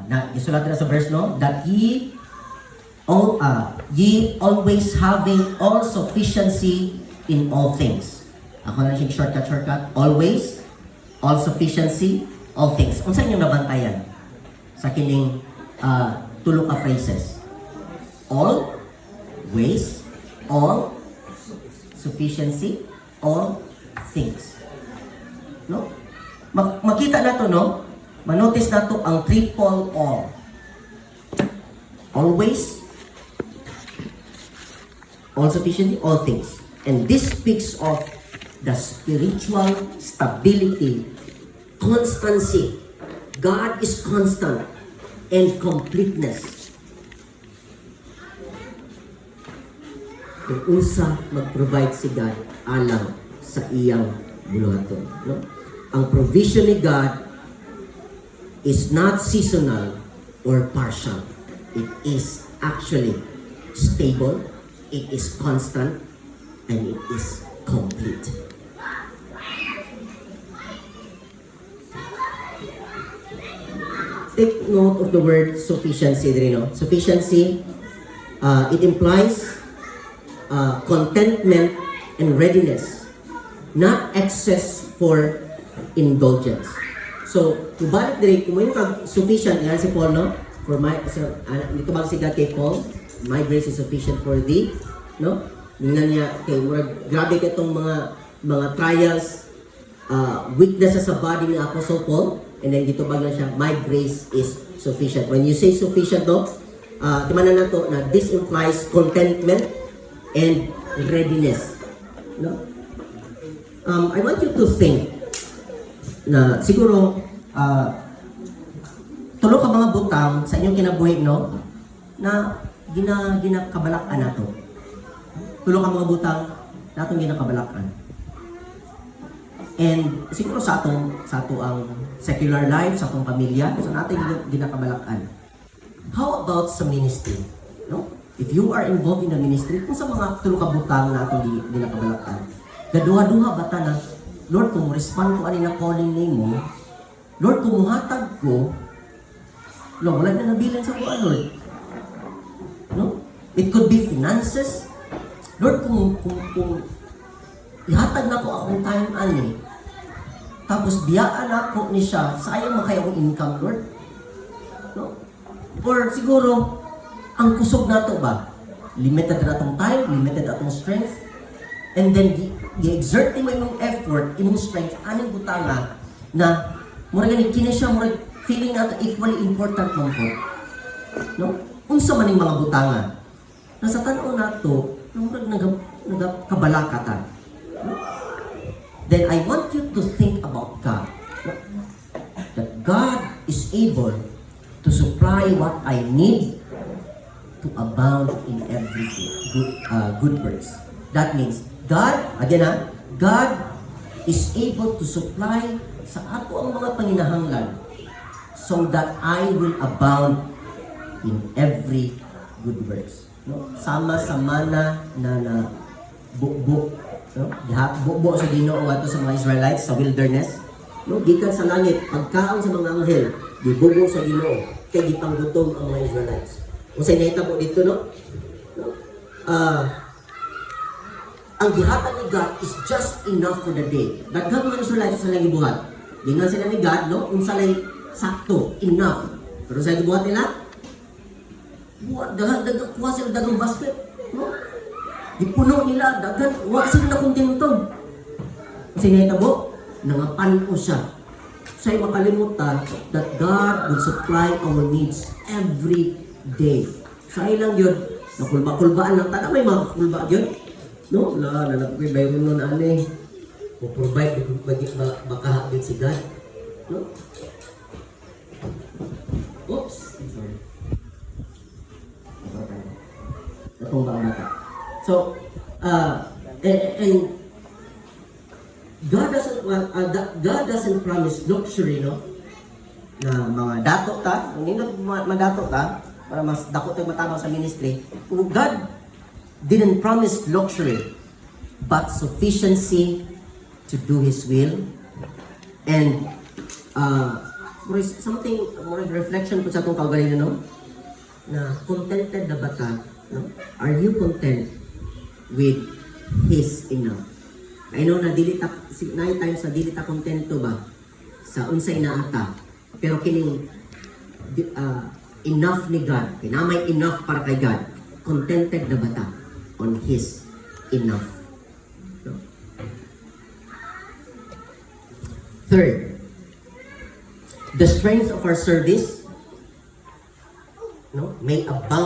na isulat na sa verse, no? That ye always having all sufficiency in all things. Ako na siyang shortcut. Always, all sufficiency, all things. Unsa inyong nabantayan sa kining tulo ka phrases? All, ways, all, sufficiency, all things. No? Makita na to, no? Manotice na to ang triple all. Always, all sufficiency, all things. And this speaks of the spiritual stability, constancy. God is constant and completeness. Kung unsa mag-provide si God alang sa iyang buluhaton. No? Ang provision ni God is not seasonal or partial. It is actually stable, it is constant, and it is complete. Take note of the word sufficiency. Sufficiency, it implies contentment and readiness, not excess for indulgence. So, kubalik diri kung may sufficient yan si Paul, no? For my dito bang sigat kay Paul, my grace is sufficient for thee, no? Tingnan niya kay murag grabe katong mga trials, weaknesses sa body ni Apostle Paul, and then dito bang na siya, my grace is sufficient. When you say sufficient, no? Timanan na to na this implies contentment and readiness, no? I want you to think na siguro tulo ka mga butang sa inyong kinabuhi, no? Na ginakabalakan nato. Tulo ka mga butang natong ginakabalakan. And siguro sa ato ang secular life, sa atong pamilya, sa natin ginakabalakan. How about sa ministry? No? If you are involved in the ministry, kung sa mga tulo ka butang na atong ginakabalakan, gaduha-duha bata na, Lord, kung respond ko ani na calling nimo, Lord, kung muhatag ko, Lord, wala na nabilan sa kuha, Lord. No? It could be finances. Lord, kung ihatag na ko akong time ani, tapos biyaan ako ni siya, sayang makaya akong income, Lord. No? Or siguro, ang kusog na to ba? Limited na itong time, limited na itong strength, and then i-exerting mo yung effort, yung strength, aning butanga na murag ganin kini siya murag feeling nato equally important man po. No? Unsa man ning mga butanga. Nasa tan-aw nato, murag nagkabalakatan. No? Then I want you to think about God. No? That God is able to supply what I need to abound in every good works. That means God, again God is able to supply sa ato ang mga panginahanglan so that I will abound in every good works. No? Sama-sama na bukbuk, no? Bukbuk sa Ginoo ato sa mga Israelites sa wilderness. No? Gikan sa langit, pagkaon sa mga anghel, gibugong sa Ginoo, kay gipanggutom ang mga Israelites. Kung sa inahitabo dito, no? Ang gihatag ni God is just enough for the day. Daghang mga Israelites sa lang gibuhat. Gingan sila ni God, no? Unsa lay sakto, enough. Pero sa gibuhat nila, daghang kuha sila daghang basket, no? Gipuno nila, daghang wa sila na kontento. Kasi nahitabo, nangapan ko siya. Sa'y makalimutan that God will supply our needs every day. Sa ilang yun, nakulba-kulbaan lang. Tana may mga kulba yun? No, nalapoy bayron nun ani. Mo-provide makahapit si God. No? Oops, sorry. Itong bata. So, and God doesn't promise luxury, no? Na mga dato ta, hindi na madato ta, para mas dako tayo matamaw sa ministry. God didn't promise luxury, but sufficiency to do His will. And something, more reflection po sa itong kaugalingon, no? Na contented na ba ta? No? Are you content with His enough? I know na dili ta, nine times na dili ta kontento ba sa unsay naata. Pero kining enough ni God, kinamay enough para kay God, contented na ba ta on His enough? No? Third, the strength of our service, no, may abound